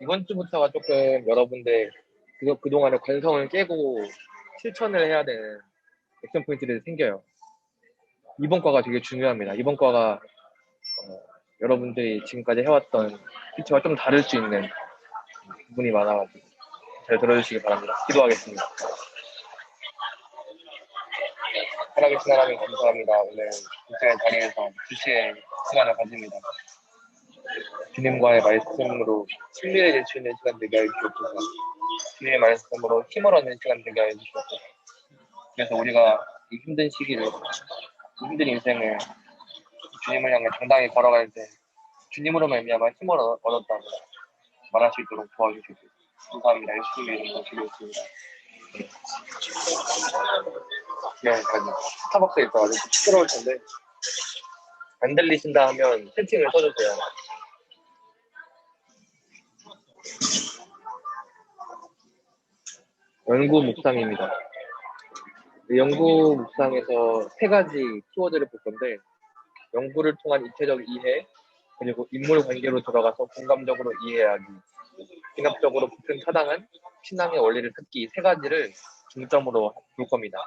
이번 주부터가 조금 여러분들 그동안의 관성을 깨고 실천을 해야 되는 액션 포인트들이 생겨요. 이번 과가 되게 중요합니다. 이번 과가 여러분들이 지금까지 해왔던 피치와 좀 다를 수 있는 부분이 많아가지고 잘 들어주시기 바랍니다. 기도하겠습니다. 살아계신 하나님 감사합니다. 오늘 진짜의 자리에서 주시의 시간을 가집니다. 주님과의 말씀으로 친밀해질 수 있는 시간 되게 하여 주옵소서. 주님의 말씀으로 힘을 얻는 시간 되게 하여 주옵소서. 그래서 우리가 이 힘든 시기를, 이 힘든 인생을 주님을 향해 당당히 걸어갈 때 주님으로 말미암아 힘을 얻었다고 말할 수 있도록 도와주시고 감사합니다. 예수님의 이름으로 기도했습니다. 네, 스타벅스에 있어가지고 시끄러울 텐데 안 들리신다 하면 채팅을 써주세요. 연구 묵상입니다. 연구 묵상에서 세 가지 키워드를 볼 건데 연구를 통한 입체적 이해, 그리고 인물 관계로 들어가서 공감적으로 이해하기, 진학적으로 붙은 타당한 신앙의 원리를 듣기, 이 세 가지를 중점으로 볼 겁니다.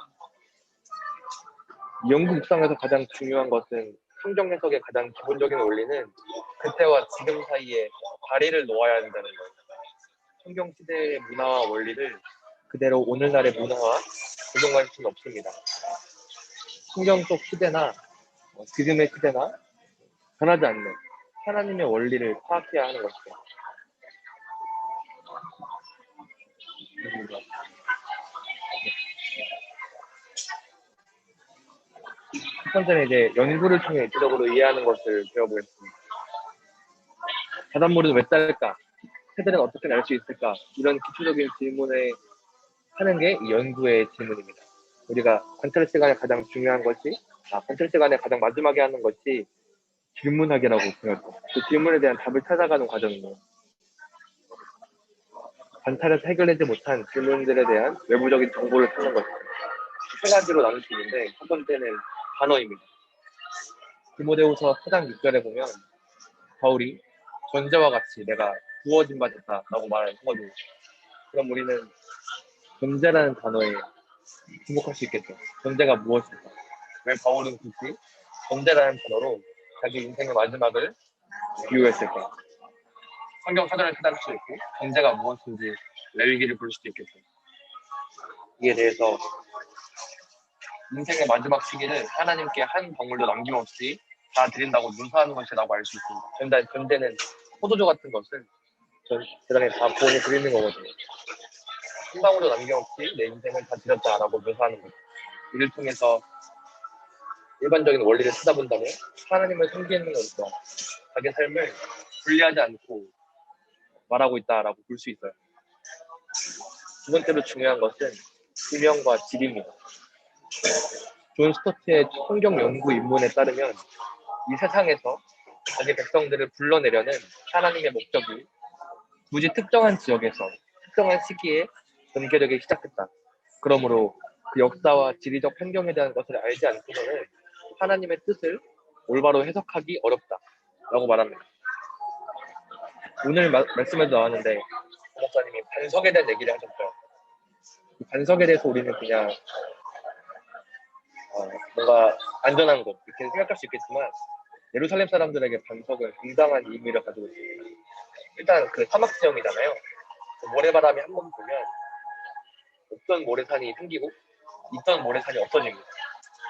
연구 묵상에서 가장 중요한 것은 성경 해석의 가장 기본적인 원리는 그때와 지금 사이에 다리를 놓아야 된다는 거예요. 성경 시대의 문화와 원리를 그대로 오늘날의 문화와 적용할 수는 없습니다. 성경 속 시대나 지금의 시대나 변하지 않는 하나님의 원리를 파악해야 하는 것이죠. 첫 번째는 이제 연구를 통해 입체적으로 이해하는 것을 배워보겠습니다. 바닷물은 왜 쌀까? 새들은 어떻게 날 수 있을까? 이런 기초적인 질문을 하는 게 이 연구의 질문입니다. 우리가 관찰 시간에 가장 중요한 것이, 관찰 시간에 가장 마지막에 하는 것이 질문하기라고 배웠고, 그 질문에 대한 답을 찾아가는 과정이에요. 관찰에서 해결되지 못한 질문들에 대한 외부적인 정보를 찾는 것입니다. 세 가지로 나눌 수 있는데, 첫 번째는 단어입니다. 디모데후서 4장 6절에 보면 바울이 전제와 같이 내가 부어진 바 됐다라고 말을 하거든요. 그럼 우리는 존재라는 단어에 주목할 수 있겠죠. 존재가 무엇일까? 왜 바울은 굳이 존재라는 단어로 자기 인생의 마지막을 비유했을까? 성경 사전을 찾아볼 수 있고 존재가 무엇인지 레위기를 볼 수도 있겠죠. 이에 대해서 인생의 마지막 시기를 하나님께 한 방울도 남김없이 다 드린다고 묘사하는 것이라고 알 수 있습니다. 존재는 포도주 같은 것은 세상에 다 부어 드리는 거거든요. 한 방울도 남김없이 내 인생을 다 드렸다라고 묘사하는 거죠. 이를 통해서 일반적인 원리를 찾아본다면 하나님을 섬기는 것과 자기 삶을 분리하지 않고 말하고 있다라고 볼 수 있어요. 두 번째로 중요한 것은 비명과 질입니다. 존 스토트의 성경 연구 입문에 따르면 이 세상에서 자기 백성들을 불러내려는 하나님의 목적이 굳이 특정한 지역에서 특정한 시기에 전개되기 시작했다. 그러므로 그 역사와 지리적 환경에 대한 것을 알지 않고서는 하나님의 뜻을 올바로 해석하기 어렵다라고 말합니다. 오늘 말씀에도 나왔는데 목사님이 반석에 대한 얘기를 하셨죠. 이 반석에 대해서 우리는 그냥 뭔가 안전한 곳 이렇게 생각할 수 있겠지만 예루살렘 사람들에게 반석은 굉장한 의미를 가지고 있습니다. 일단 그 사막 지형이잖아요. 그 모래바람이 한 번 불면 없던 모래산이 생기고 있던 모래산이 없어집니다.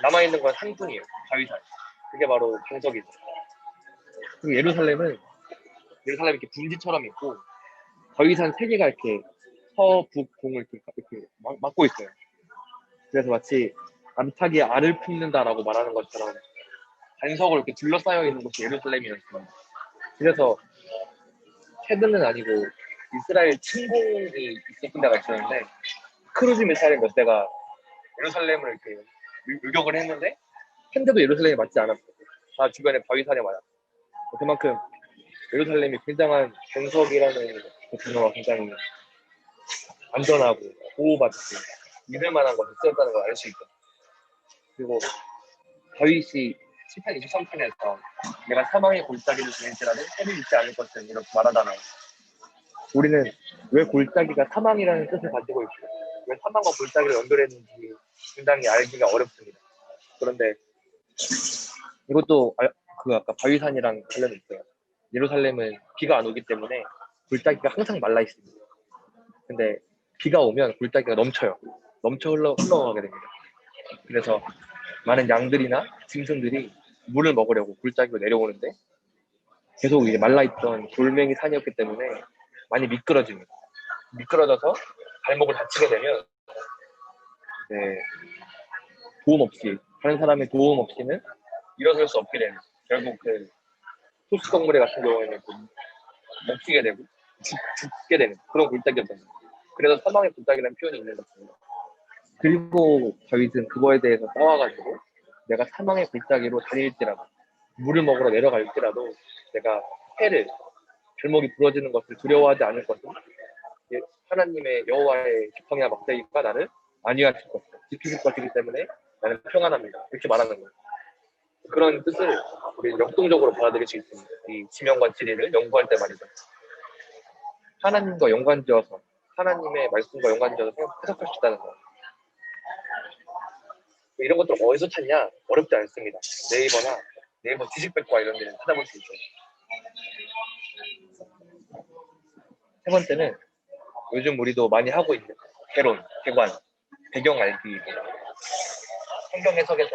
남아있는 건 산뿐이에요. 바위산. 그게 바로 반석이죠. 그리고 예루살렘이 이렇게 분지처럼 있고 바위산 세 개가 이렇게 서북 동을 이렇게 막고 있어요. 그래서 마치 암탉이 알을 품는다라고 말하는 것처럼 반석으로 이렇게 둘러싸여 있는 곳이 예루살렘이었습니다. 그래서 최근은 아니고 이스라엘 침공이 있었던 데가 있었는데 크루즈 미사일 몇 대가 예루살렘을 이렇게 유격을 했는데 한 대도 예루살렘에 맞지 않았어요. 다 주변에 바위산에 맞았어요. 그만큼 예루살렘이 굉장한 반석이라는 그 단어가 굉장히 안전하고 보호받고 믿을 만한 것을 쓰였다는 걸 알 수 있죠. 그리고 다윗이 시편 23편에서 내가 사망의 골짜기를 지닐지라도 해를 잊지 않을 것은 이렇게 말하잖아요. 우리는 왜 골짜기가 사망이라는 뜻을 가지고 있고 왜 사망과 골짜기를 연결했는지 굉장히 알기가 어렵습니다. 그런데 이것도 그 아까 바위산이랑 관련이 있어요. 예루살렘은 비가 안 오기 때문에 골짜기가 항상 말라 있습니다. 근데 비가 오면 골짜기가 넘쳐요. 넘쳐 흘러가게 됩니다. 그래서 많은 양들이나 짐승들이 물을 먹으려고 골짜기로 내려오는데 계속 이제 말라있던 돌멩이 산이었기 때문에 많이 미끄러집니다. 미끄러져서 발목을 다치게 되면 이제 도움 없이 다른 사람의 도움 없이는 일어설 수 없게 되는 결국 그 소수동물의 같은 경우에는 먹히게 되고 죽게 되는 그런 골짜기였던 거예요. 그래서 사망의 골짜기라는 표현이 있는 것 같습니다. 그리고 다윗은 그거에 대해서 싸워가지고 내가 사망의 골짜기로 다닐지라도 물을 먹으러 내려갈지라도 내가 해를 발목이 부러지는 것을 두려워하지 않을 것은 하나님의 여호와의 지팡이와 막대기가 나를 안위하실 것이다. 지키실 것이기 때문에 나는 평안합니다. 이렇게 말하는 거예요. 그런 뜻을 우리 역동적으로 받아들일 수 있습니다. 이 지명과 진리를 연구할 때 말이죠. 하나님과 연관지어서 하나님의 말씀과 연관지어서 해석할 수 있다는 거예요. 이런 것들 어디서 찾냐? 어렵지 않습니다. 네이버 지식백과 이런 데를 찾아볼 수 있어요. 세 번째는 요즘 우리도 많이 하고 있는 개론, 개관, 배경 알기입니다. 성경 해석에서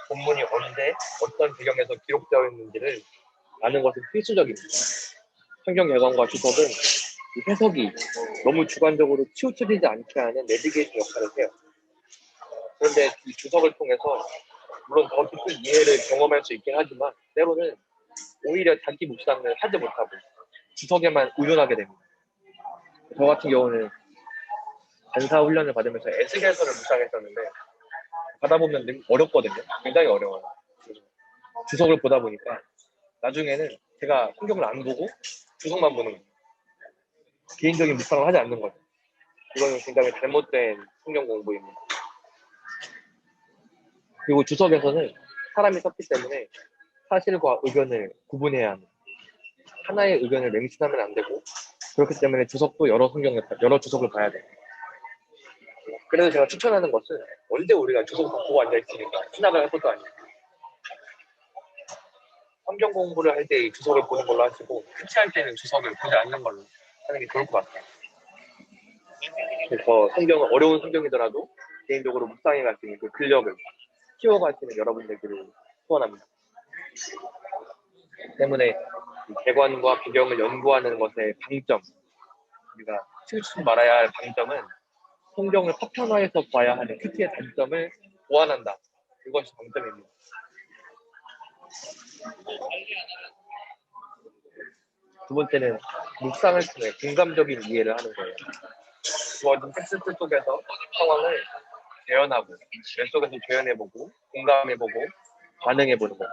본문이 언제 어떤 배경에서 기록되어 있는지를 아는 것은 필수적입니다. 성경 개관과 주석은 이 해석이 너무 주관적으로 치우쳐지지 않게 하는 내비게이션 역할을 해요. 그런데 이 주석을 통해서 물론 더 깊은 이해를 경험할 수 있긴 하지만 때로는 오히려 자기 묵상을 하지 못하고 주석에만 의존하게 됩니다. 저 같은 경우는 반사 훈련을 받으면서 에스겔서를 묵상했었는데 하다 보면 어렵거든요. 굉장히 어려워요. 주석을 보다 보니까 나중에는 제가 성경을 안 보고 주석만 보는 거예요. 개인적인 묵상을 하지 않는 거죠. 이거는 굉장히 잘못된 성경 공부입니다. 그리고 주석에서는 사람이 썼기 때문에 사실과 의견을 구분해야 합니다. 하나의 의견을 맹신하면 안 되고 그렇기 때문에 주석도 여러 주석을 봐야 돼요. 그래서 제가 추천하는 것은 언제 우리가 주석을 보고 앉아있으니까 신학을 할 것도 아니고 성경 공부를 할 때 이 주석을 보는 걸로 하시고 캐치할 때는 주석을 보지 않는 걸로 하는 게 좋을 것 같아요. 그래서 어려운 성경이더라도 개인적으로 묵상해 갈 수 있는 그 근력을 키워갈 수 있는 여러분들끼리 소원합니다. 때문에 개관과 배경을 연구하는 것의 방점, 우리가 치우치지 말아야 할 방점은 성경을 파편화해서 봐야 하는 큐티의 단점을 보완한다. 이것이 방점입니다. 두 번째는 묵상을 통해 공감적인 이해를 하는 거예요. 주어진 텍스트 속에서 상황을 재현하고 뇌속에서 재현해보고 공감해보고 반응해보는 거죠.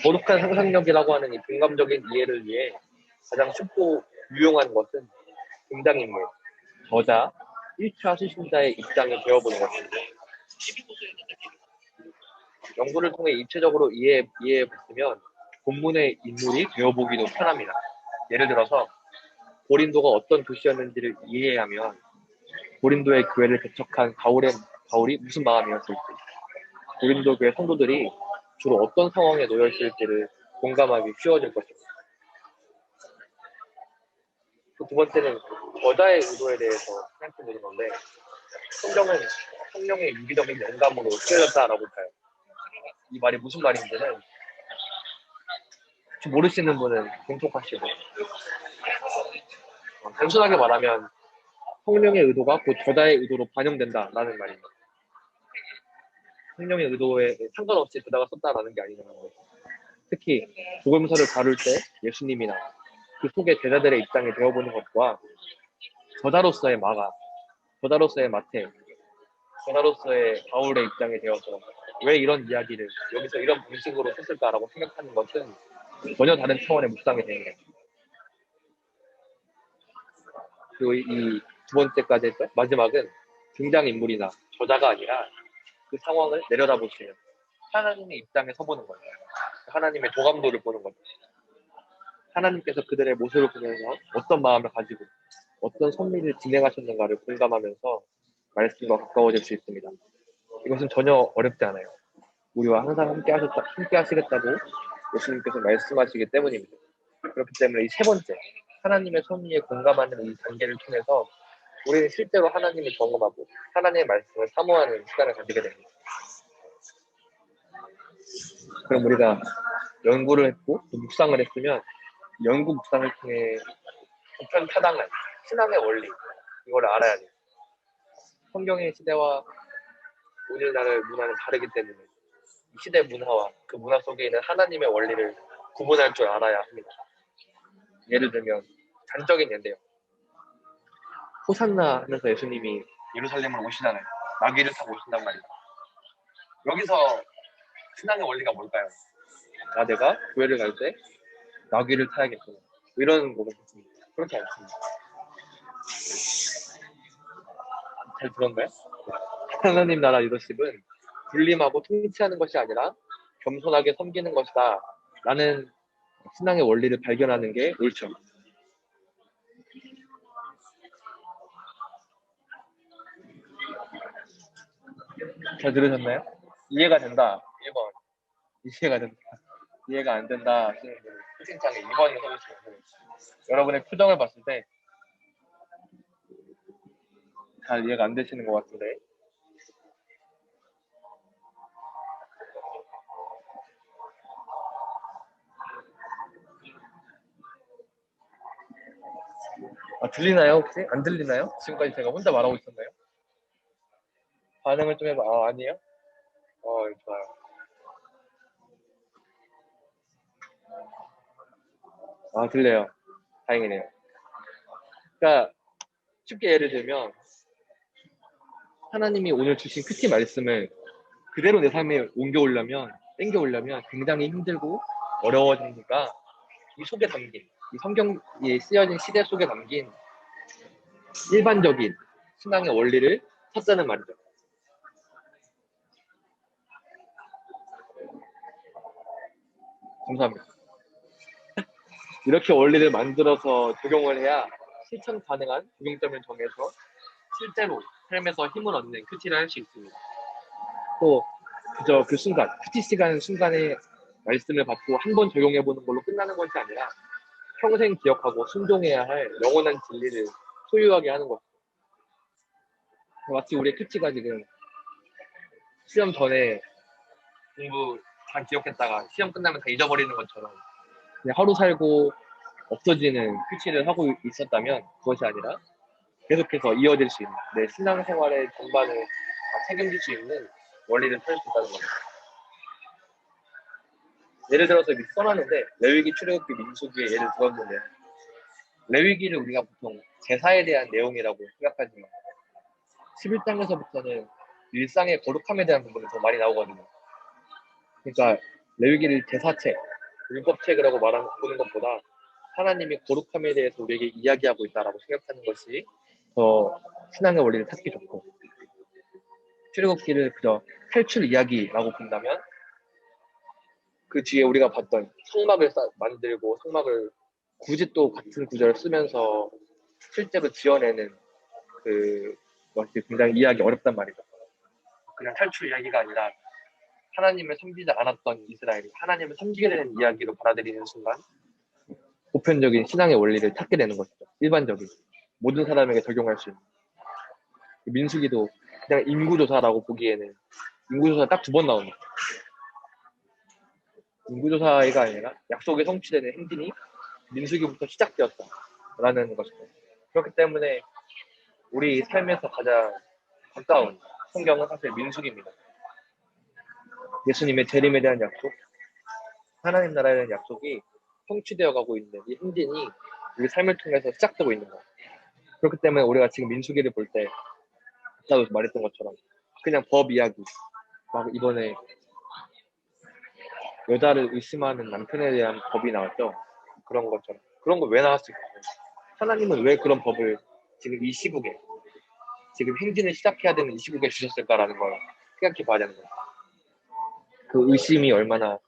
거룩한 상상력이라고 하는 이 공감적인 이해를 위해 가장 쉽고 유용한 것은 등장인물, 저자, 1차 수신자의 입장을 배워보는 것입니다. 연구를 통해 입체적으로 이해해보시면 본문의 인물이 배워보기도 편합니다. 예를 들어서 고린도가 어떤 도시였는지를 이해하면 고린도의 교회를 개척한 바울이 무슨 마음이었을지, 고린도 교회 성도들이 주로 어떤 상황에 놓여 있을지를 공감하기 쉬워질 것입니다. 두 번째는 저자의 의도에 대해서 생각해보는 건데 성경은 성령의 유기적인 영감으로 쓰여졌다라고 봐요. 이 말이 무슨 말인지는 모르시는 분은 공통하시고 단순하게 말하면 성령의 의도가 곧 저자의 의도로 반영된다라는 말입니다. 성령의 의도에 상관없이 저자가 썼다라는 게 아니라는 거죠. 특히 복음서를 다룰 때 예수님이나 그 속의 제자들의 입장이 되어보는 것과 저자로서의 마가, 저자로서의 마태, 저자로서의 바울의 입장이 되어서 왜 이런 이야기를 여기서 이런 방식으로 썼을까라고 생각하는 것은 전혀 다른 차원의 묵상이 되는 거죠. 그리고 이 두 번째까지 했죠. 마지막은 등장인물이나 저자가 아니라 그 상황을 내려다보시면 하나님의 입장에 서보는 거예요. 하나님의 도감도를 보는 거죠. 하나님께서 그들의 모습을 보면서 어떤 마음을 가지고 어떤 섭리를 진행하셨는가를 공감하면서 말씀과 가까워질 수 있습니다. 이것은 전혀 어렵지 않아요. 우리와 항상 함께 하시겠다고 예수님께서 말씀하시기 때문입니다. 그렇기 때문에 이 세 번째, 하나님의 섭리에 공감하는 이 단계를 통해서 우리는 실제로 하나님을 경험하고 하나님의 말씀을 사모하는 시간을 가지게 됩니다. 그럼 우리가 연구를 했고 또 묵상을 했으면 연구 묵상을 통해 보편타당한 신앙의 원리, 이걸 알아야 돼요. 성경의 시대와 오늘날의 문화는 다르기 때문에 이 시대 문화와 그 문화 속에 있는 하나님의 원리를 구분할 줄 알아야 합니다. 예를 들면 단적인 예인데요. 호산나 하면서 예수님이 예루살렘으로 오시잖아요. 나귀를 타고 오신단 말이에요. 여기서 신앙의 원리가 뭘까요? 내가 교회를 갈 때 나귀를 타야겠구나, 이런 거겠습니다. 그렇지 않습니다. 잘 들었나요? 하나님 나라 리더십은 군림하고 통치하는 것이 아니라 겸손하게 섬기는 것이다 라는 신앙의 원리를 발견하는 게 옳죠. 잘 들으셨나요? 이해가 된다 1번, 이해가 된다, 이해가 안 된다 하시는 분은 채팅창에 2번이 써주시면 여러분의 표정을 봤을 때 잘 이해가 안 되시는 것 같은데, 들리나요 혹시? 안 들리나요? 지금까지 제가 혼자 말하고 있었나요? 반응을 좀 해봐. 아니에요? 좋아요. 들려요. 다행이네요. 그러니까 쉽게 예를 들면 하나님이 오늘 주신 큐티 말씀을 그대로 내 삶에 땡겨오려면 굉장히 힘들고 어려워지니까 이 속에 담긴, 이 성경에 쓰여진 시대 속에 담긴 일반적인 신앙의 원리를 찾자는 말이죠. 감사합니다. 이렇게 원리를 만들어서 적용을 해야 실천 가능한 적용점을 정해서 실제로 삶에서 힘을 얻는 큐티를 할 수 있습니다. 또 그저 그 순간, 큐티 시간 순간에 말씀을 받고 한 번 적용해보는 걸로 끝나는 것이 아니라 평생 기억하고 순종해야 할 영원한 진리를 소유하게 하는 것이죠. 마치 우리의 큐티가 지금 시험 전에 공부 잘 기억했다가 시험 끝나면 다 잊어버리는 것처럼 그냥 하루 살고 없어지는 큐티를 하고 있었다면 그것이 아니라 계속해서 이어질 수 있는 내 신앙생활의 전반을 다 책임질 수 있는 원리를 찾을 수 있다는 겁니다. 예를 들어서 써놨는데 레위기, 출애굽기, 민수기의 예를 들었는데 레위기를 우리가 보통 제사에 대한 내용이라고 생각하지만 11장에서부터는 일상의 거룩함에 대한 부분이 더 많이 나오거든요. 그러니까 레위기를 제사책, 율법책이라고 보는 것보다 하나님이 거룩함에 대해서 우리에게 이야기하고 있다라고 생각하는 것이 더 신앙의 원리를 찾기 좋고, 출애굽기를 그저 탈출 이야기라고 본다면 그 뒤에 우리가 봤던 성막을 만들고 성막을 굳이 또 같은 구절을 쓰면서 실제로 지어내는 것이 굉장히 이해하기 어렵단 말이죠. 그냥 탈출 이야기가 아니라 하나님을 섬기지 않았던 이스라엘이 하나님을 섬기게 되는 이야기로 받아들이는 순간 보편적인 신앙의 원리를 찾게 되는 것이죠. 일반적인 모든 사람에게 적용할 수 있는. 민수기도 그냥 인구조사라고 보기에는 인구조사 딱 2번 나옵니다. 인구조사가 아니라 약속이 성취되는 행진이 민수기부터 시작되었다라는 것이죠. 그렇기 때문에 우리 삶에서 가장 가까운 성경은 사실 민수기입니다. 예수님의 재림에 대한 약속, 하나님 나라에 대한 약속이 성취되어 가고 있는 이 행진이 우리 삶을 통해서 시작되고 있는 거예요. 그렇기 때문에 우리가 지금 민수기를 볼 때 아까도 말했던 것처럼 그냥 법 이야기, 막 이번에 여자를 의심하는 남편에 대한 법이 나왔죠. 그런 것처럼. 그런 거 왜 나왔을까? 하나님은 왜 그런 법을 지금 이 시국에, 지금 행진을 시작해야 되는 이 시국에 주셨을까라는 걸 생각해 봐야 되는 거예요. 그 의심이 얼마나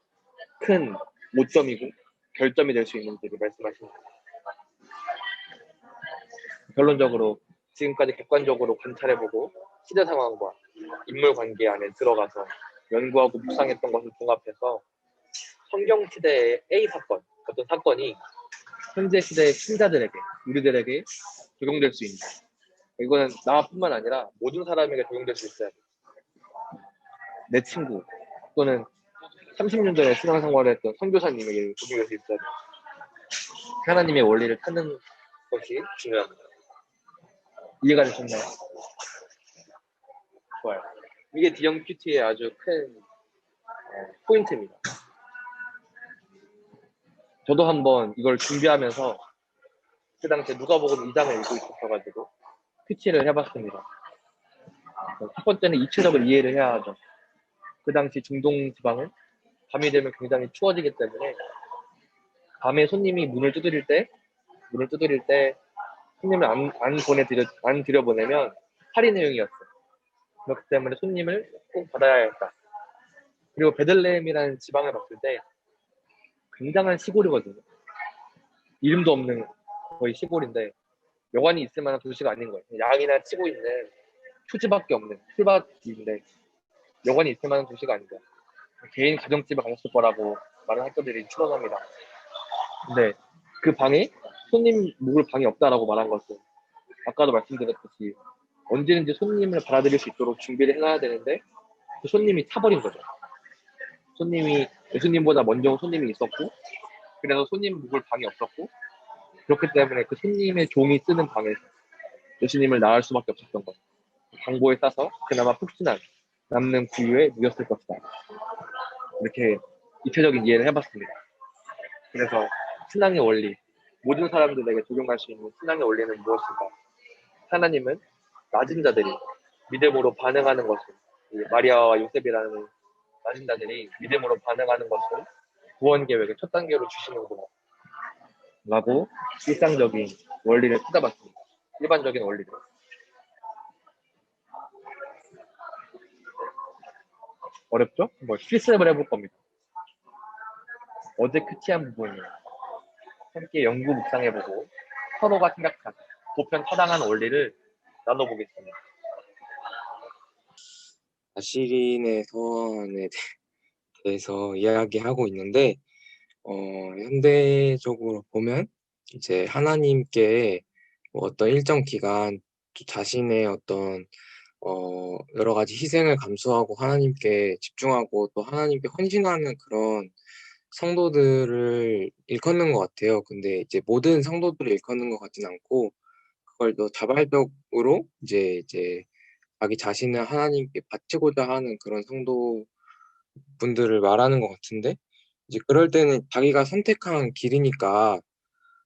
큰 오점이고 결점이 될 수 있는지를 말씀하십니다. 결론적으로 지금까지 객관적으로 관찰해보고 시대 상황과 인물 관계 안에 들어가서 연구하고 묵상했던 것을 종합해서 성경 시대의 A 사건, 어떤 사건이 현재 시대의 신자들에게, 우리들에게 적용될 수 있는, 이거는 나뿐만 아니라 모든 사람에게 적용될 수 있어야 돼. 내 친구 또는 30년 전에 신앙생활을 했던 선교사님에게 적용될 수 있어야 돼. 하나님의 원리를 찾는 것이 중요합니다. 이해가 되셨나요? 좋아요. 이게 D형 큐티의 아주 큰 포인트입니다. 저도 한번 이걸 준비하면서 그 당시에 누가복음 2장을 읽고 있었어가지고 큐티를 해봤습니다. 첫 번째는 입체적으로 이해를 해야 하죠. 그 당시 중동 지방은 밤이 되면 굉장히 추워지기 때문에 밤에 손님이 문을 두드릴 때 손님을 안 들여보내면 살인 행위였어요. 그렇기 때문에 손님을 꼭 받아야 했다. 그리고 베들레헴이라는 지방을 봤을 때 굉장한 시골이거든요. 이름도 없는 거의 시골인데 여관이 있을 만한 도시가 아닌 거예요. 양이나 치고 있는 휴지밖에 없는 풀밭인데 여관이 있을 만한 도시가 아닌 거예요. 개인 가정집에 가셨을 거라고 많은 학교들이 추론합니다. 근데 그 방에 손님 묵을 방이 없다라고 말한 것은 아까도 말씀드렸듯이 언제든지 손님을 받아들일 수 있도록 준비를 해놔야 되는데 그 손님이 타버린 거죠. 손님이 예수님보다 먼저 온 손님이 있었고 그래서 손님 묵을 방이 없었고 그렇기 때문에 그 손님의 종이 쓰는 방에서 예수님을 낳을 수밖에 없었던 거죠. 방보에 싸서 그나마 푹신한 남는 구유에 묵였을 것이다. 이렇게 입체적인 이해를 해봤습니다. 그래서 신앙의 원리, 모든 사람들에게 적용할 수 있는 신앙의 원리는 무엇인가? 하나님은 낮은 자들이 믿음으로 반응하는 것을, 마리아와 요셉이라는 낮은 자들이 믿음으로 반응하는 것을 구원 계획의 첫 단계로 주시는구나 라고 일상적인 원리를 찾아봤습니다. 일반적인 원리를. 어렵죠? 뭐 실습을 해볼 겁니다. 어제 큐티한 부분을 함께 연구 묵상해보고 서로가 생각하는 보편 타당한 원리를 나눠보겠습니다. 나시린의 서원에 대해서 이야기하고 있는데, 현대적으로 보면 이제 하나님께 뭐 어떤 일정 기간 자신의 어떤 여러 가지 희생을 감수하고 하나님께 집중하고 또 하나님께 헌신하는 그런 성도들을 일컫는 것 같아요. 근데 이제 모든 성도들을 일컫는 것 같진 않고 그걸 또 자발적으로 이제 자기 자신을 하나님께 바치고자 하는 그런 성도분들을 말하는 것 같은데 이제 그럴 때는 자기가 선택한 길이니까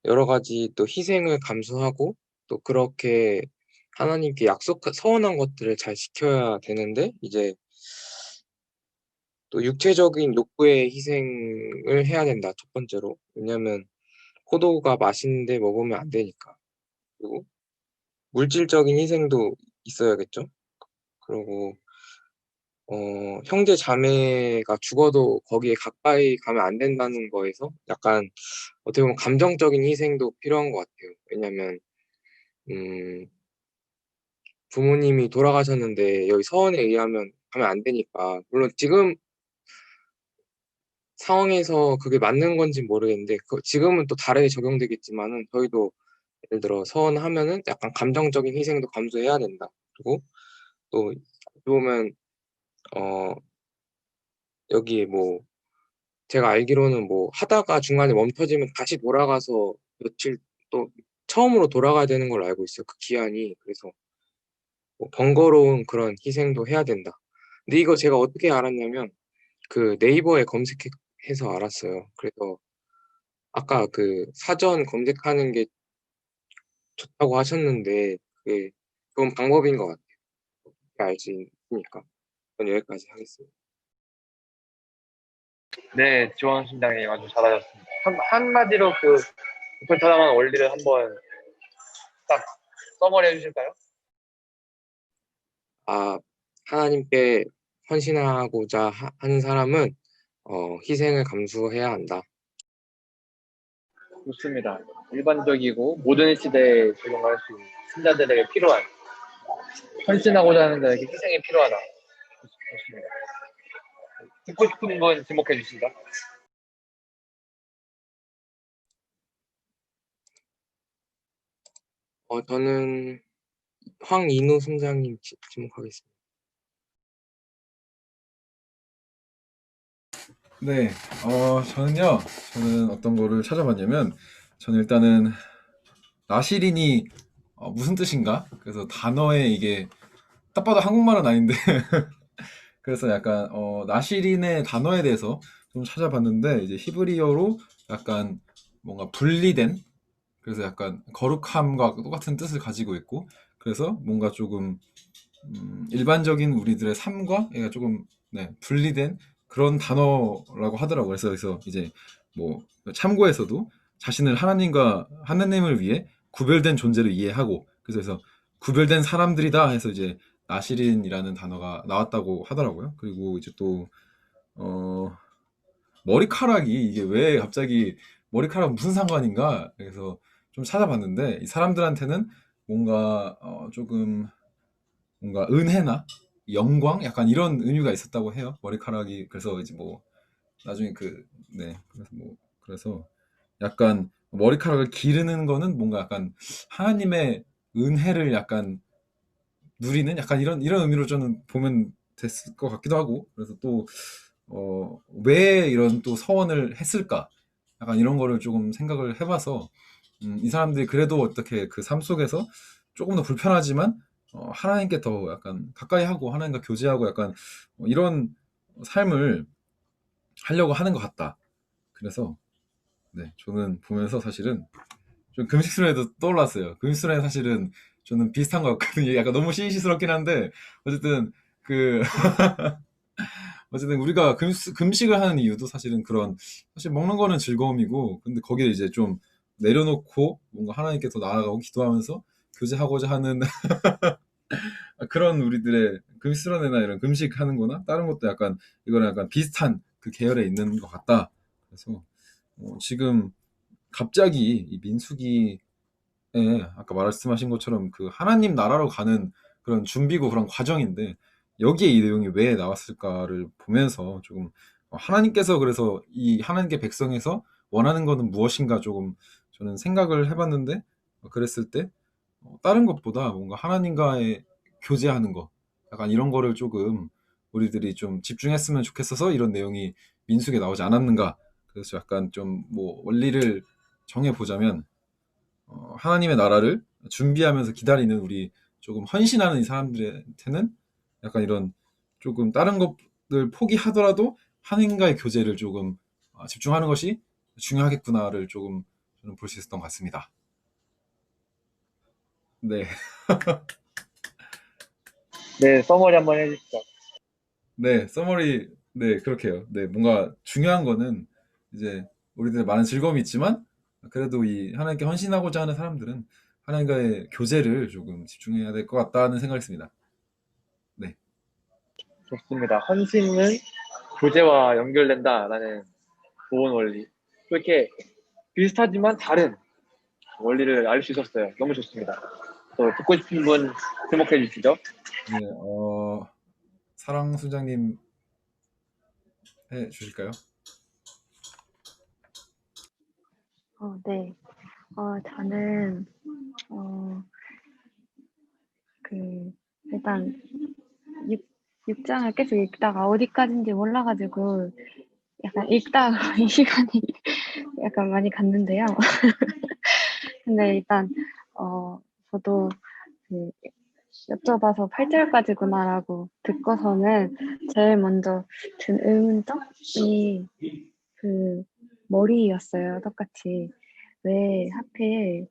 여러 가지 또 희생을 감수하고 또 그렇게 하나님께 서원한 것들을 잘 지켜야 되는데 이제 또 육체적인 욕구의 희생을 해야 된다. 첫 번째로. 왜냐면 포도가 맛있는데 먹으면 안 되니까. 그리고 물질적인 희생도 있어야겠죠. 그리고 형제 자매가 죽어도 거기에 가까이 가면 안 된다는 거에서 약간 어떻게 보면 감정적인 희생도 필요한 것 같아요. 왜냐면 음, 부모님이 돌아가셨는데 여기 서원에 의하면 가면 안 되니까 물론 지금 상황에서 그게 맞는 건지 모르겠는데 지금은 또 다르게 적용되겠지만은 저희도 예를 들어 서원하면은 약간 감정적인 희생도 감수해야 된다. 그리고 또 어떻게 보면 어 여기 뭐 제가 알기로는 뭐 하다가 중간에 멈춰지면 다시 돌아가서 며칠 또 처음으로 돌아가야 되는 걸로 알고 있어요. 그 기한이. 그래서 뭐 번거로운 그런 희생도 해야 된다. 근데 이거 제가 어떻게 알았냐면 그 네이버에 검색해서 알았어요. 그래서 아까 그 사전 검색하는 게 좋다고 하셨는데 그게 좋은 방법인 것 같아요. 알 수 있으니까. 저는 여기까지 하겠습니다. 네, 지원 팀장님 아주 잘하셨습니다. 한마디로 그 보편 타당한 원리를 한번 딱 써머리 해주실까요? 아, 하나님께 헌신하고자 하는 사람은 희생을 감수해야 한다. 좋습니다. 일반적이고 모든 시대에 적용할 수 있는 신자들에게 필요한 헌신하고자 하는 자에게 희생이 필요하다. 좋습니다. 듣고 싶은 분 지목해 주신다. 저는 황인호 순장님 지목하겠습니다. 네, 저는 어떤 거를 찾아봤냐면, 저는 일단은 나시린이 무슨 뜻인가? 그래서 단어에 이게 딱 봐도 한국말은 아닌데, 그래서 약간 나시린의 단어에 대해서 좀 찾아봤는데, 이제 히브리어로 약간 뭔가 분리된, 그래서 약간 거룩함과 똑같은 뜻을 가지고 있고, 그래서 뭔가 조금 일반적인 우리들의 삶과 얘가 조금 분리된 그런 단어라고 하더라고요. 그래서 이제 뭐 참고에서도 자신을 하나님을 위해 구별된 존재로 이해하고, 그래서 구별된 사람들이다 해서 이제 나시린이라는 단어가 나왔다고 하더라고요. 그리고 이제 또 어, 머리카락이 이게 왜 갑자기 머리카락 무슨 상관인가? 그래서 좀 찾아봤는데 이 사람들한테는 뭔가 조금 뭔가 은혜나 영광 약간 이런 의미가 있었다고 해요. 머리카락이. 그래서 이제 뭐 나중에 그래서 약간 머리카락을 기르는 거는 뭔가 약간 하나님의 은혜를 약간 누리는 약간 이런 의미로 저는 보면 됐을 것 같기도 하고, 그래서 또 왜 이런 또 서원을 했을까? 약간 이런 거를 조금 생각을 해봐서 이 사람들이 그래도 어떻게 그 삶 속에서 조금 더 불편하지만 하나님께 더 약간 가까이 하고 하나님과 교제하고 약간 이런 삶을 하려고 하는 것 같다. 그래서 네, 저는 보면서 사실은 좀 금식순례도 떠올랐어요. 금식순례 사실은 저는 비슷한 것 같거든요. 약간 너무 시시스럽긴 한데 어쨌든 그 어쨌든 우리가 금식을 하는 이유도 사실은 그런, 사실 먹는 거는 즐거움이고, 근데 거기에 이제 좀 내려놓고 뭔가 하나님께 더 나아가고 기도하면서 교제하고자 하는 그런 우리들의 금식이나 이런 금식하는 거나 다른 것도 약간 이거랑 약간 비슷한 그 계열에 있는 것 같다. 그래서 지금 갑자기 이 민수기에 아까 말씀하신 것처럼 그 하나님 나라로 가는 그런 준비고 그런 과정인데, 여기에 이 내용이 왜 나왔을까를 보면서 조금 하나님께서 그래서 이 하나님께 백성에서 원하는 것은 무엇인가 조금 저는 생각을 해봤는데, 그랬을 때 다른 것보다 뭔가 하나님과의 교제하는 거 약간 이런 거를 조금 우리들이 좀 집중했으면 좋겠어서 이런 내용이 민수기에 나오지 않았는가. 그래서 약간 좀 뭐 원리를 정해 보자면 하나님의 나라를 준비하면서 기다리는 우리 조금 헌신하는 이 사람들한테는 약간 이런 조금 다른 것들 포기하더라도 하나님과의 교제를 조금 집중하는 것이 중요하겠구나를 조금 저는 볼 수 있었던 것 같습니다. 네, 네, 서머리 한번 해주시죠. 네, 서머리, 네, 그렇게요. 네, 뭔가 중요한 거는 이제 우리들 많은 즐거움이 있지만 그래도 이 하나님께 헌신하고자 하는 사람들은 하나님과의 교제를 조금 집중해야 될 것 같다는 생각을 했습니다. 네. 좋습니다. 헌신은 교제와 연결된다라는 좋은 원리. 이렇게 비슷하지만 다른 원리를 알 수 있었어요. 너무 좋습니다. 또 듣고 싶은 분 주목해 주시죠. 네, 사랑 수장님 해 주실까요? 네. 저는, 어, 그, 일단, 6장을 계속 읽다가 어디까지인지 몰라가지고, 약간 읽다가 이 시간이 약간 많이 갔는데요. 근데 일단, 어, 저도 그, 여쭤봐서 8절까지구나라고 듣고서는 제일 먼저 든 의문점이 그 머리였어요. 똑같이. 왜 하필,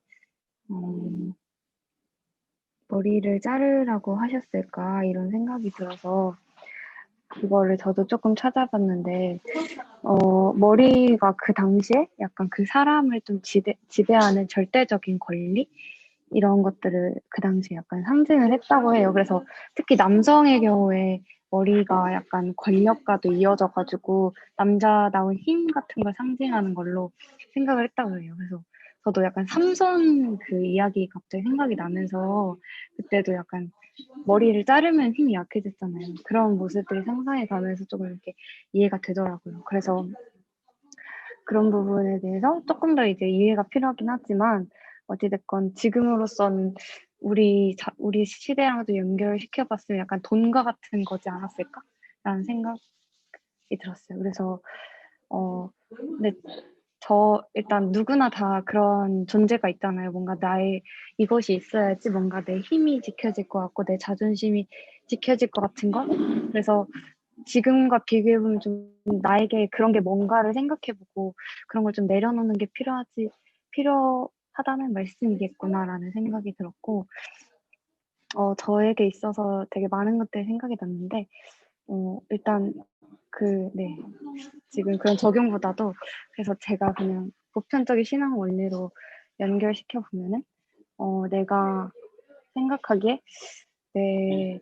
어, 머리를 자르라고 하셨을까 이런 생각이 들어서 그거를 저도 조금 찾아봤는데 머리가 그 당시에 약간 그 사람을 좀 지배하는 절대적인 권리 이런 것들을 그 당시에 약간 상징을 했다고 해요. 그래서 특히 남성의 경우에 머리가 약간 권력과도 이어져가지고 남자다운 힘 같은 걸 상징하는 걸로 생각을 했다고 해요. 그래서 저도 약간 삼손 그 이야기 갑자기 생각이 나면서 그때도 약간 머리를 자르면 힘이 약해졌잖아요. 그런 모습들이 상상이 가면서 조금 이렇게 이해가 되더라고요. 그래서 그런 부분에 대해서 조금 더 이제 이해가 필요하긴 하지만 어찌됐건 지금으로선 우리 시대랑도 연결시켜 봤으면 약간 돈과 같은 거지 않았을까라는 생각이 들었어요. 그래서 근데 일단 누구나 다 그런 존재가 있잖아요. 뭔가 나의 이것이 있어야지 뭔가 내 힘이 지켜질 것 같고 내 자존심이 지켜질 것 같은 것. 그래서 지금과 비교해보면 좀 나에게 그런 게 뭔가를 생각해보고 그런 걸 좀 내려놓는 게 필요하다는 말씀이겠구나라는 생각이 들었고, 저에게 있어서 되게 많은 것들이 생각이 났는데, 일단 네. 지금 그런 적용보다도 그래서 제가 그냥 보편적인 신앙 원리로 연결시켜 보면은, 내가 생각하기에 내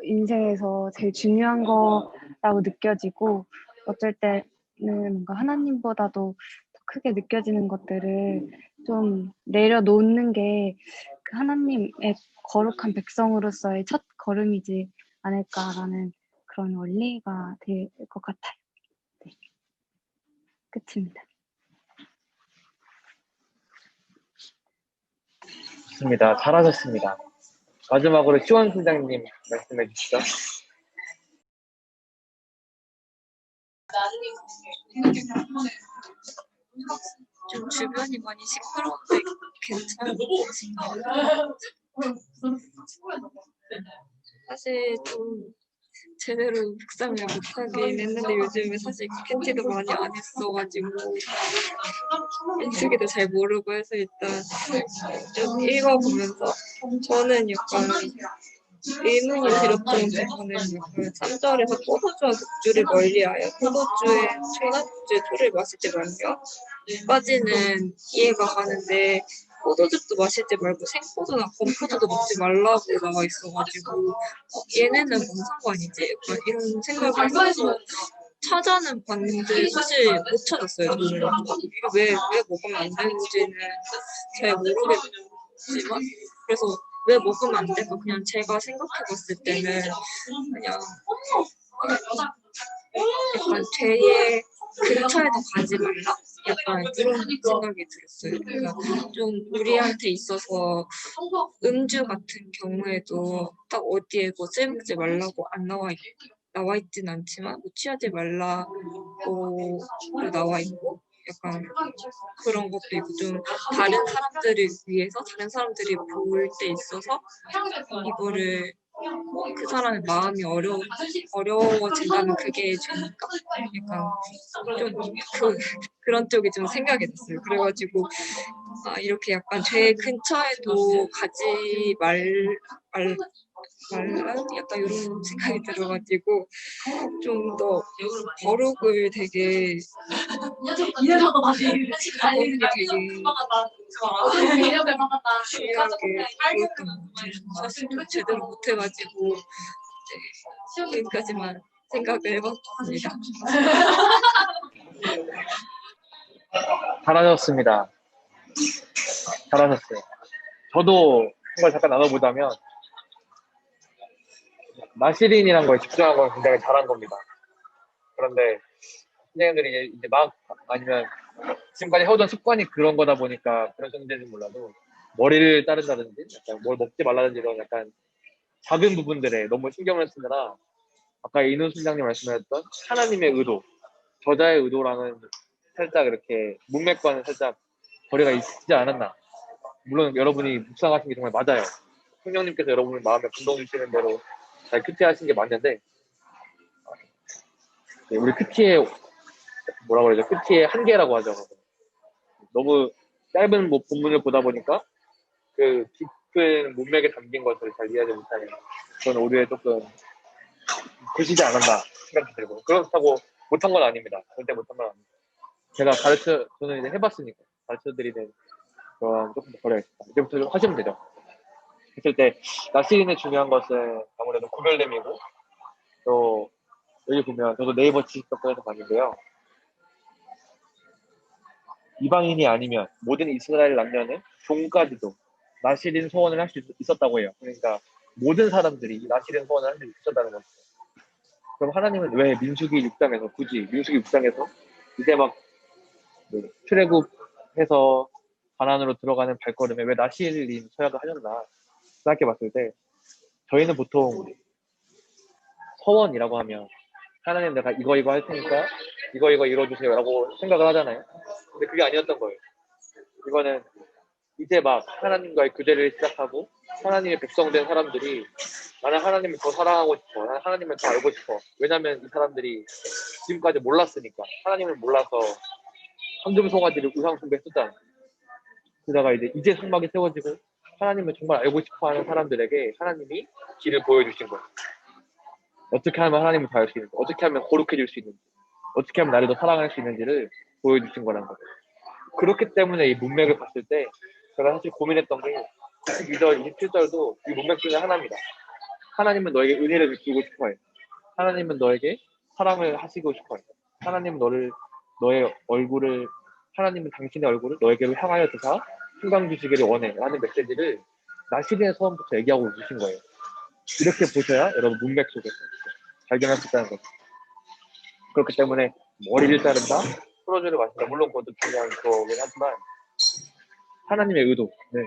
인생에서 제일 중요한 거라고 느껴지고 어쩔 때는 뭔가 하나님보다도 더 크게 느껴지는 것들을 좀 내려놓는 게 그 하나님의 거룩한 백성으로서의 첫 걸음이지 않을까라는 그런 원리가 될 것 같아요. 네, 끝입니다. 좋습니다. 잘하셨습니다. 마지막으로 시원 소장님 말씀해 주시죠. 좀 주변이 많이 시끄러운데 괜찮으신가요? 사실 좀 제대로 묵상을 못하긴 했는데 요즘에 사실 캔티도 많이 안 했어가지고 인수기도 잘 모르고 해서 일단 좀 읽어보면서 저는 약간 의문이 들었던 부분은 약간 3절에서 포도주와 독주를 멀리하여 포도주에 초납주에 토를 마실 때 말며 까지는 이해가 가는데 포도즙도 마시지 말고 생포도나 건포도도 먹지 말라고 나와 있어가지고 얘네는 뭔 상관이지? 약간 이런 생각을 해서 찾아는 봤는데 사실 못 찾았어요. 저는 이게 왜 먹으면 안 되는지는 잘 모르겠지만 그래서 왜 먹으면 안 될까? 그냥 제가 생각해봤을 때는 그냥 약간 죄의 근처에도 가지 말라? 약간 이런 생각이 들었어요. 그러니까 좀 우리한테 있어서 음주 같은 경우에도 딱 어디에 뭐 술 먹지 말라고 안 나와 있진 않지만 뭐 취하지 말라고 나와 있고 약간 그런 것도 있고 좀 다른 사람들을 위해서 다른 사람들이 볼 때 있어서 이거를 그 사람의 마음이 어려워진다면 그게 죄니까 약간 좀 그런 쪽이 좀 생각이 났어요. 그래가지고 이렇게 약간 죄 근처에도 가지 말라 약간 이런 생각이 들어가지고 좀 더 거룩을 되게 거룩이 되게 중요하게 보였던 것 같아요. 사실 제대로 못해가지고 이제 여기까지만 생각을 해봤습니다. 잘하셨습니다. 잘하셨어요. 저도 한걸 잠깐 나눠보자면 마시린이란 거에 집중한 건 굉장히 잘한 겁니다. 그런데 선생님들이 이제 막 아니면 지금까지 해오던 습관이 그런 거다 보니까 그런 정도인지 몰라도 머리를 자른다든지 약간 뭘 먹지 말라든지 이런 약간 작은 부분들에 너무 신경을 쓰느라 아까 이누 순장님 말씀하셨던 하나님의 의도, 저자의 의도랑은 살짝 이렇게 문맥과는 살짝 거리가 있지 않았나. 물론 여러분이 묵상하신 게 정말 맞아요. 성령님께서 여러분의 마음에 감동 주시는 대로 잘 큐티하신 게 맞는데 우리 큐티의 뭐라고 그러죠? 큐티의 한계라고 하죠. 너무 짧은 본문을 보다 보니까 그 깊은 문맥에 담긴 것을 잘 이해하지 못하는 그런 오류에 조금 그치지 않았나 생각이 들고 그렇다고 못한 건 아닙니다. 절대 못한 건 아닙니다. 제가 저는 이제 해봤으니까 가르쳐드리는 그런 조금 더 거래하겠습니다. 이제부터 좀 하시면 되죠. 했을 때 나시린의 중요한 것은 아무래도 구별됨이고 또 여기 보면 저도 네이버 지식덕분에서 봤는데요. 이방인이 아니면 모든 이스라엘 남녀는 종까지도 나시린 소원을 할 수 있었다고 해요. 그러니까 모든 사람들이 나시린 소원을 할 수 있었다는 거죠. 그럼 하나님은 왜 민수기 6장에서 굳이 민수기 6장에서 이제 막 출애굽해서 가나안으로 들어가는 발걸음에 왜 나시린 서약을 하셨나 생각해 봤을 때 저희는 보통 서원이라고 하면 하나님 내가 이거 할 테니까 이거 이뤄주세요 라고 생각을 하잖아요. 근데 그게 아니었던 거예요. 이거는 이제 막 하나님과의 교제를 시작하고 하나님의 백성 된 사람들이 나는 하나님을 더 사랑하고 싶어. 나는 하나님을 더 알고 싶어. 왜냐면 이 사람들이 지금까지 몰랐으니까. 하나님을 몰라서 황금송아지를 우상 숭배했었잖아. 그러다가 이제 성막이 세워지고 하나님을 정말 알고 싶어하는 사람들에게 하나님이 길을 보여주신 거예요. 어떻게 하면 하나님을 더 알 수 있는지, 어떻게 하면 거룩해질 수 있는지, 어떻게 하면 나를 더 사랑할 수 있는지를 보여주신 거란 거예요. 그렇기 때문에 이 문맥을 봤을 때 제가 사실 고민했던 게 22절, 27절도 이 문맥 중에 하나입니다. 하나님은 너에게 은혜를 베풀고 싶어해. 하나님은 너에게 사랑을 하시고 싶어해. 하나님은 너의 얼굴을, 하나님은 당신의 얼굴을 너에게로 향하여 드사 평강 주시기를 원해. 라는 메시지를 나시린의 서원부터 얘기하고 주신 거예요. 이렇게 보셔야 여러분 문맥 속에서 발견할 수 있다는 거죠. 그렇기 때문에 머리를 자른다, 풀어주를 마신다. 물론 그것도 중요한 거긴 하지만 하나님의 의도, 네.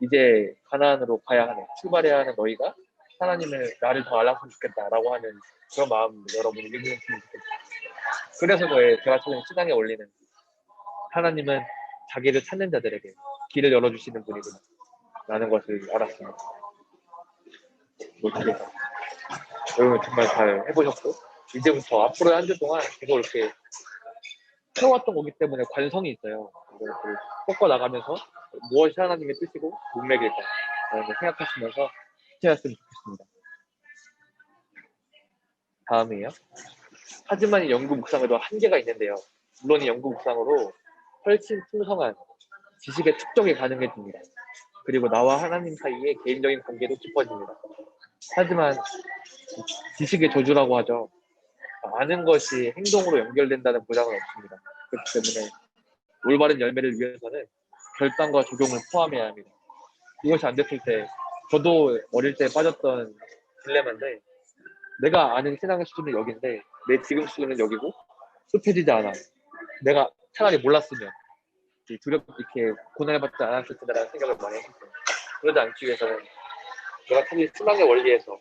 이제 가나안으로 가야 하는, 출발해야 하는 너희가 하나님을 나를 더 알았으면 좋겠다라고 하는 그런 마음 여러분이 읽으셨으면 좋겠어요. 그래서 제가 찾은 신앙에 올리는 하나님은 자기를 찾는 자들에게 길을 열어주시는 분이구나 라는 것을 알았습니다. 노트에서 여러분 정말 잘 해보셨고 이제부터 앞으로의 한 주 동안 계속 이렇게 해왔던 거기 때문에 관성이 있어요. 이걸 꺾어 나가면서 무엇이 하나님의 뜻이고 문맥일까 라는 걸 생각하시면서 시청했으면 좋겠습니다. 다음이에요. 하지만 이 연구 묵상에도 한계가 있는데요. 물론 이 연구 묵상으로 훨씬 풍성한 지식의 축적이 가능해집니다. 그리고 나와 하나님 사이의 개인적인 관계도 깊어집니다. 하지만 지식의 저주라고 하죠. 아는 것이 행동으로 연결된다는 보장은 없습니다. 그렇기 때문에 올바른 열매를 위해서는 결단과 적용을 포함해야 합니다. 이것이 안 됐을 때 저도 어릴 때 빠졌던 딜레마인데 내가 아는 신앙의 수준은 여기인데 내 지금 수준은 여기고 좁혀지지 않아. 내가 차라리 몰랐으면 두렵게 고난을 받지 않았을 텐데라는 생각을 많이 했었어요. 그러지 않기 위해서는 내가 찾은 신앙의 원리에서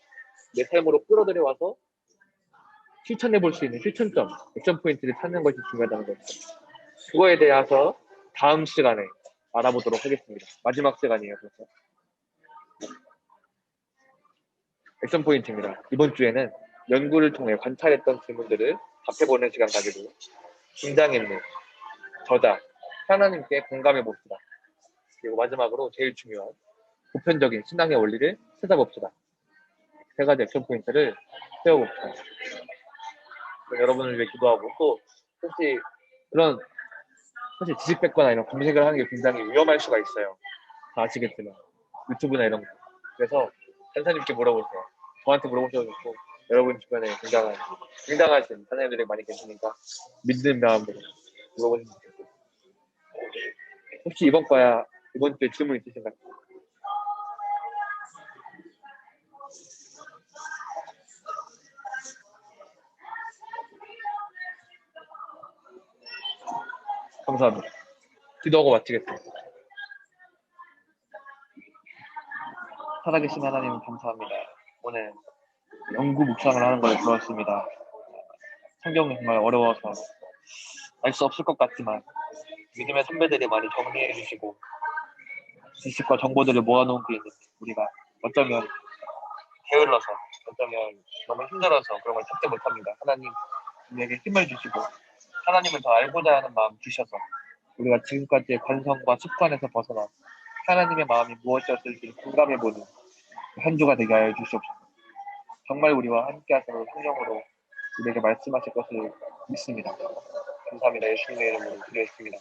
내 삶으로 끌어들여와서 실천해 볼 수 있는 실천점, 액션 포인트를 찾는 것이 중요하다는 거죠. 그거에 대해서 다음 시간에 알아보도록 하겠습니다. 마지막 시간이에요. 그래서 액션 포인트입니다. 이번 주에는 연구를 통해 관찰했던 질문들을 답해보는 시간 가지고 등장인물, 저자, 하나님께 공감해 봅시다. 그리고 마지막으로 제일 중요한 보편적인 신앙의 원리를 찾아봅시다. 세 가지 액션 포인트를 세워봅시다. 여러분을 위해 기도하고 또 혹시 그런 사실 지식 뺏거나 이런 검색을 하는 게 굉장히 위험할 수가 있어요. 다 아시겠지만 유튜브나 이런 거. 그래서 선생님께 물어보세요. 저한테 물어보셔도 좋고 여러분 주변에 굉장하신 선생님들이 많이 계시니까 믿는 마음으로 물어보시면 좋겠고 혹시 이번 주에 질문 있으신가요? 감사합니다. 기도하고 마치겠습니다. 살아계신 하나님 감사합니다. 오늘 연구 묵상을 하는 걸 들었습니다. 성경이 정말 어려워서 알 수 없을 것 같지만 믿음의 선배들이 많이 정리해 주시고 지식과 정보들을 모아놓은 게 있는데 우리가 어쩌면 게을러서 어쩌면 너무 힘들어서 그런 걸 찾지 못합니다. 하나님 우리에게 힘을 주시고 하나님을 더 알고자 하는 마음 주셔서 우리가 지금까지의 관성과 습관에서 벗어나 하나님의 마음이 무엇이었을지 공감해보는 한 주가 되게 하여 주시옵소서. 정말 우리와 함께 하시는 성령으로 우리에게 말씀하실 것을 믿습니다. 감사합니다. 예수님의 이름으로 기도했습니다.